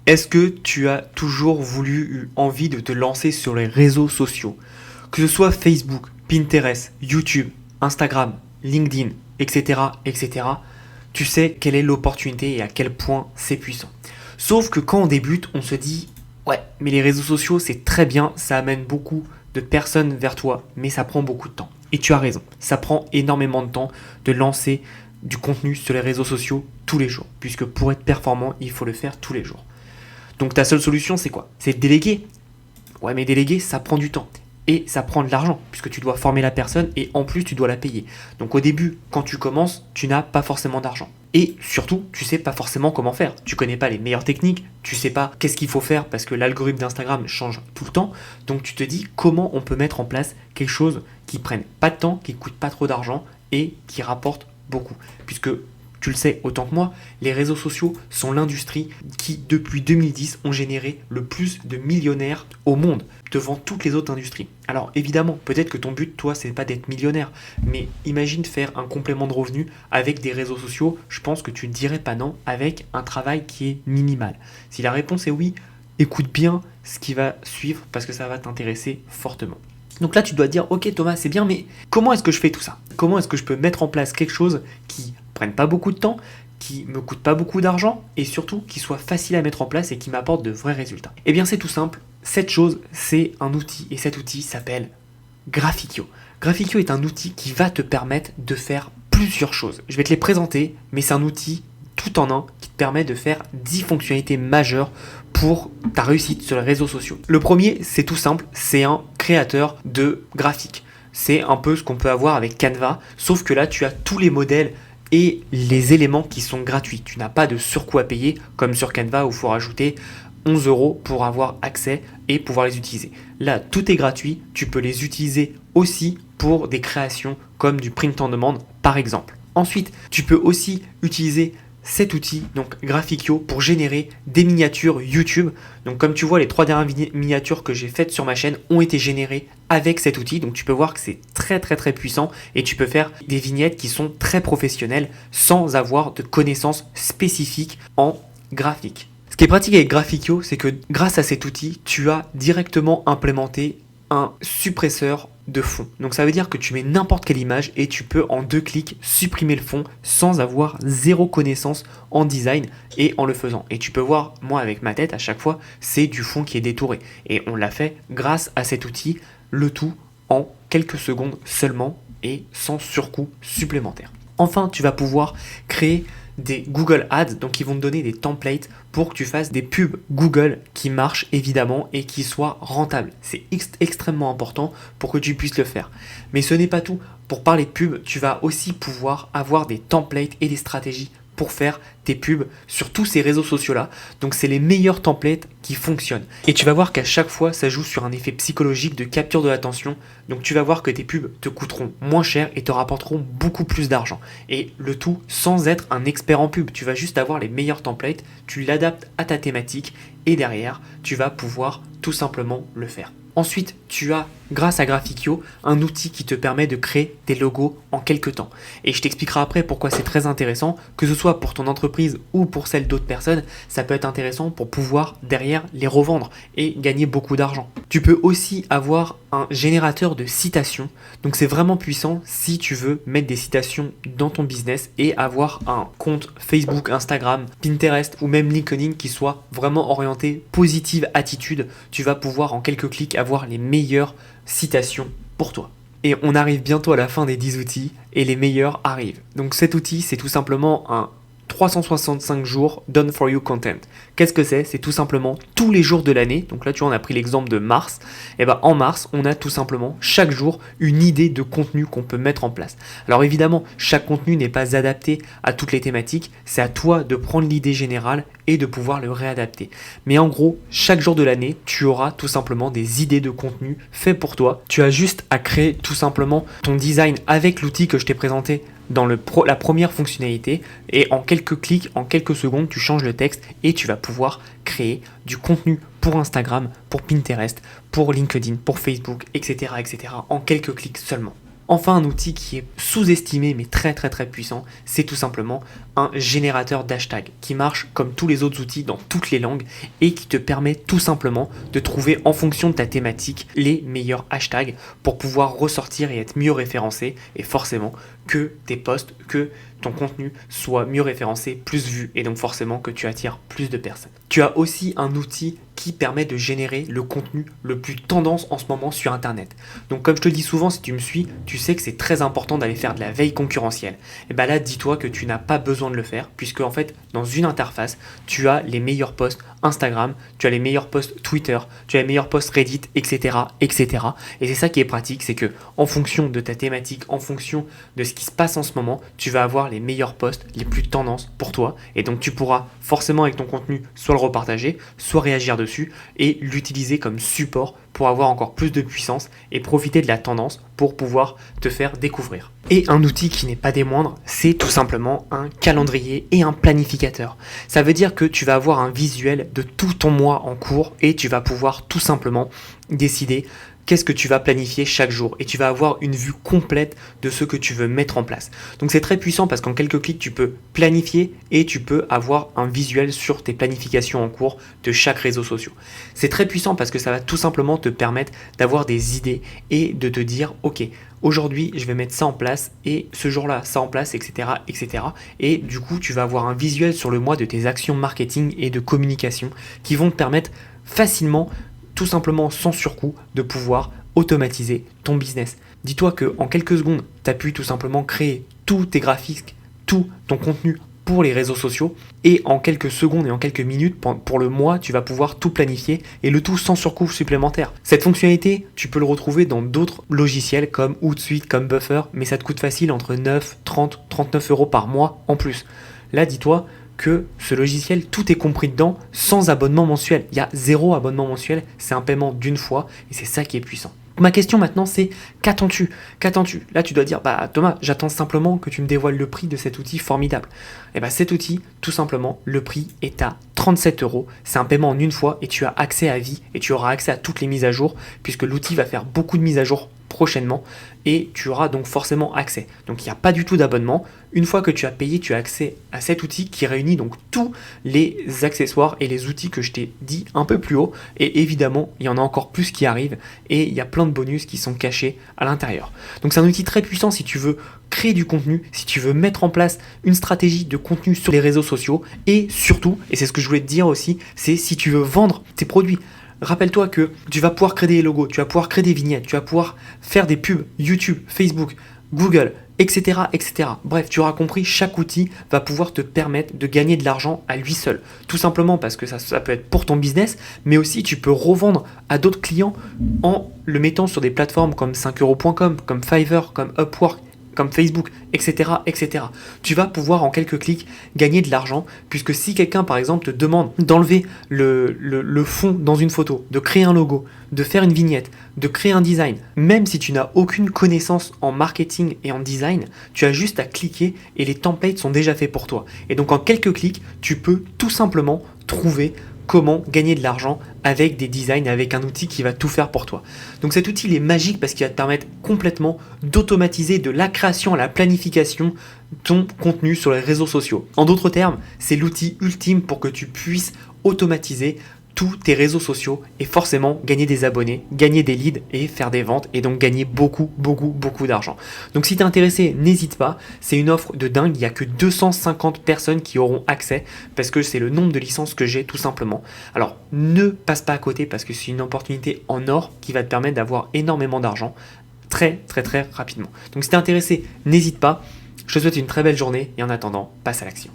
Est-ce que tu as toujours eu envie de te lancer sur les réseaux sociaux? Que ce soit Facebook, Pinterest, YouTube, Instagram, LinkedIn, etc., etc., tu sais quelle est l'opportunité et à quel point c'est puissant. Sauf que quand on débute, on se dit ouais, mais les réseaux sociaux c'est très bien, ça amène beaucoup de personnes vers toi, mais ça prend beaucoup de temps. Et tu as raison, ça prend énormément de temps de lancer du contenu sur les réseaux sociaux tous les jours, puisque pour être performant, il faut le faire tous les jours. Donc ta seule solution, c'est quoi? C'est de déléguer. Ouais, mais déléguer, ça prend du temps. Et ça prend de l'argent, puisque tu dois former la personne et en plus, tu dois la payer. Donc au début, quand tu commences, tu n'as pas forcément d'argent. Et surtout, tu sais pas forcément comment faire. Tu connais pas les meilleures techniques, tu sais pas qu'est-ce qu'il faut faire parce que l'algorithme d'Instagram change tout le temps. Donc tu te dis comment on peut mettre en place quelque chose qui prenne pas de temps, qui coûte pas trop d'argent et qui rapporte beaucoup. Puisque tu le sais autant que moi, les réseaux sociaux sont l'industrie qui, depuis 2010, ont généré le plus de millionnaires au monde, devant toutes les autres industries. Alors évidemment, peut-être que ton but, toi, c'est pas d'être millionnaire, mais imagine faire un complément de revenu avec des réseaux sociaux, je pense que tu ne dirais pas non, avec un travail qui est minimal. Si la réponse est oui, écoute bien ce qui va suivre, parce que ça va t'intéresser fortement. Donc là, tu dois te dire, ok Thomas, c'est bien, mais comment est-ce que je fais tout ça? Comment est-ce que je peux mettre en place quelque chose qui prenne pas beaucoup de temps, qui me coûte pas beaucoup d'argent et surtout qui soit facile à mettre en place et qui m'apporte de vrais résultats? Eh bien, c'est tout simple. Cette chose, c'est un outil et cet outil s'appelle Graphiqio. Graphiqio est un outil qui va te permettre de faire plusieurs choses. Je vais te les présenter, mais c'est un outil tout en un qui te permet de faire 10 fonctionnalités majeures pour ta réussite sur les réseaux sociaux. Le premier, c'est tout simple, c'est un créateur de graphiques. C'est un peu ce qu'on peut avoir avec Canva, sauf que là, tu as tous les modèles et les éléments qui sont gratuits. Tu n'as pas de surcoût à payer comme sur Canva où il faut rajouter 11 € pour avoir accès et pouvoir les utiliser. Là, tout est gratuit. Tu peux les utiliser aussi pour des créations comme du print on demand par exemple. Ensuite, tu peux aussi utiliser cet outil, donc Graphiqio, pour générer des miniatures YouTube. Donc comme tu vois, les 3 dernières miniatures que j'ai faites sur ma chaîne ont été générées avec cet outil. Donc tu peux voir que c'est très puissant et tu peux faire des vignettes qui sont très professionnelles sans avoir de connaissances spécifiques en graphique. Ce qui est pratique avec Graphiqio, c'est que grâce à cet outil, tu as directement implémenté un suppresseur de fond. Donc ça veut dire que tu mets n'importe quelle image et tu peux en 2 clics supprimer le fond sans avoir zéro connaissance en design et en le faisant. Et tu peux voir, moi avec ma tête à chaque fois, c'est du fond qui est détouré. Et on l'a fait grâce à cet outil, le tout en quelques secondes seulement et sans surcoût supplémentaire. Enfin, tu vas pouvoir créer des Google Ads, donc ils vont te donner des templates pour que tu fasses des pubs Google qui marchent évidemment et qui soient rentables. C'est extrêmement important pour que tu puisses le faire. Mais ce n'est pas tout. Pour parler de pubs, tu vas aussi pouvoir avoir des templates et des stratégies pour faire tes pubs sur tous ces réseaux sociaux-là. Donc c'est les meilleurs templates qui fonctionnent. Et tu vas voir qu'à chaque fois, ça joue sur un effet psychologique de capture de l'attention. Donc tu vas voir que tes pubs te coûteront moins cher et te rapporteront beaucoup plus d'argent. Et le tout sans être un expert en pub. Tu vas juste avoir les meilleurs templates, tu l'adaptes à ta thématique et derrière, tu vas pouvoir tout simplement le faire. Ensuite, tu as, grâce à Graphiqio, un outil qui te permet de créer des logos en quelques temps. Et je t'expliquerai après pourquoi c'est très intéressant, que ce soit pour ton entreprise ou pour celle d'autres personnes, ça peut être intéressant pour pouvoir derrière les revendre et gagner beaucoup d'argent. Tu peux aussi avoir un générateur de citations, donc c'est vraiment puissant si tu veux mettre des citations dans ton business et avoir un compte Facebook, Instagram, Pinterest ou même LinkedIn qui soit vraiment orienté positive attitude. Tu vas pouvoir en quelques clics avoir les meilleures citations pour toi. Et on arrive bientôt à la fin des 10 outils et les meilleurs arrivent. Donc cet outil, c'est tout simplement un 365 jours done for you content. Qu'est-ce que c'est? C'est tout simplement tous les jours de l'année. Donc là, tu vois, on a pris l'exemple de mars. Et ben en mars, on a tout simplement chaque jour une idée de contenu qu'on peut mettre en place. Alors évidemment, chaque contenu n'est pas adapté à toutes les thématiques. C'est à toi de prendre l'idée générale et de pouvoir le réadapter. Mais en gros, chaque jour de l'année, tu auras tout simplement des idées de contenu faits pour toi. Tu as juste à créer tout simplement ton design avec l'outil que je t'ai présenté dans la première fonctionnalité et en quelques clics, en quelques secondes, tu changes le texte et tu vas pouvoir créer du contenu pour Instagram, pour Pinterest, pour LinkedIn, pour Facebook, etc. en quelques clics seulement. Enfin, un outil qui est sous-estimé mais très très très puissant, c'est tout simplement un générateur d'hashtags qui marche comme tous les autres outils dans toutes les langues et qui te permet tout simplement de trouver en fonction de ta thématique les meilleurs hashtags pour pouvoir ressortir et être mieux référencé et forcément que tes posts, que ton contenu soit mieux référencé, plus vu et donc forcément que tu attires plus de personnes. Tu as aussi un outil qui permet de générer le contenu le plus tendance en ce moment sur Internet. Donc comme je te le dis souvent, si tu me suis, tu sais que c'est très important d'aller faire de la veille concurrentielle. Et bien là, dis-toi que tu n'as pas besoin de le faire, puisque en fait, dans une interface, tu as les meilleurs posts Instagram, tu as les meilleurs posts Twitter, tu as les meilleurs posts Reddit, etc. etc. Et c'est ça qui est pratique, c'est que en fonction de ta thématique, en fonction de ce qui se passe en ce moment, tu vas avoir les meilleurs posts, les plus tendances pour toi. Et donc tu pourras forcément avec ton contenu soit le repartager, soit réagir dessus et l'utiliser comme support pour avoir encore plus de puissance et profiter de la tendance pour pouvoir te faire découvrir. Et un outil qui n'est pas des moindres, c'est tout simplement un calendrier et un planificateur. Ça veut dire que tu vas avoir un visuel de tout ton mois en cours et tu vas pouvoir tout simplement décider qu'est-ce que tu vas planifier chaque jour et tu vas avoir une vue complète de ce que tu veux mettre en place. Donc c'est très puissant parce qu'en quelques clics, tu peux planifier et tu peux avoir un visuel sur tes planifications en cours de chaque réseau social. C'est très puissant parce que ça va tout simplement te permettre d'avoir des idées et de te dire ok, aujourd'hui je vais mettre ça en place et ce jour-là ça en place, etc. etc. Et du coup tu vas avoir un visuel sur le mois de tes actions marketing et de communication qui vont te permettre facilement, tout simplement sans surcoût, de pouvoir automatiser ton business. Dis-toi qu'en quelques secondes, tu as pu tout simplement créer tous tes graphiques, tout ton contenu pour les réseaux sociaux et en quelques secondes et en quelques minutes pour le mois, tu vas pouvoir tout planifier et le tout sans surcoût supplémentaire. Cette fonctionnalité, tu peux le retrouver dans d'autres logiciels comme Hootsuite, comme Buffer, mais ça te coûte facile entre 9, 30, 39 euros par mois en plus. Là, dis-toi que ce logiciel, tout est compris dedans sans abonnement mensuel. Il y a 0 abonnement mensuel, c'est un paiement d'une fois et c'est ça qui est puissant. Ma question maintenant c'est qu'attends-tu? Qu'attends-tu? Là tu dois dire bah Thomas, j'attends simplement que tu me dévoiles le prix de cet outil formidable. Et bah cet outil, tout simplement, le prix est à 37 euros. C'est un paiement en une fois et tu as accès à vie et tu auras accès à toutes les mises à jour puisque l'outil va faire beaucoup de mises à jour prochainement et tu auras donc forcément accès. Donc il n'y a pas du tout d'abonnement. Une fois que tu as payé, tu as accès à cet outil qui réunit donc tous les accessoires et les outils que je t'ai dit un peu plus haut. Et évidemment, il y en a encore plus qui arrivent et il y a plein de bonus qui sont cachés à l'intérieur. Donc c'est un outil très puissant si tu veux créer du contenu, si tu veux mettre en place une stratégie de contenu sur les réseaux sociaux et surtout, et c'est ce que je voulais te dire aussi, c'est si tu veux vendre tes produits. Rappelle-toi que tu vas pouvoir créer des logos, tu vas pouvoir créer des vignettes, tu vas pouvoir faire des pubs YouTube, Facebook, Google, etc., etc. Bref, tu auras compris, chaque outil va pouvoir te permettre de gagner de l'argent à lui seul. Tout simplement parce que ça peut être pour ton business, mais aussi tu peux revendre à d'autres clients en le mettant sur des plateformes comme 5euros.com, comme Fiverr, comme Upwork, comme Facebook, etc., etc. Tu vas pouvoir en quelques clics gagner de l'argent puisque si quelqu'un par exemple te demande d'enlever le fond dans une photo, de créer un logo, de faire une vignette, de créer un design, même si tu n'as aucune connaissance en marketing et en design, tu as juste à cliquer et les templates sont déjà faits pour toi. Et donc en quelques clics, tu peux tout simplement trouver comment gagner de l'argent avec des designs, avec un outil qui va tout faire pour toi. Donc cet outil il est magique parce qu'il va te permettre complètement d'automatiser de la création à la planification ton contenu sur les réseaux sociaux. En d'autres termes, c'est l'outil ultime pour que tu puisses automatiser tous tes réseaux sociaux et forcément gagner des abonnés, gagner des leads et faire des ventes et donc gagner beaucoup d'argent. Donc si tu es intéressé, n'hésite pas, c'est une offre de dingue, il n'y a que 250 personnes qui auront accès parce que c'est le nombre de licences que j'ai tout simplement. Alors ne passe pas à côté parce que c'est une opportunité en or qui va te permettre d'avoir énormément d'argent très rapidement. Donc si tu es intéressé, n'hésite pas, je te souhaite une très belle journée et en attendant, passe à l'action.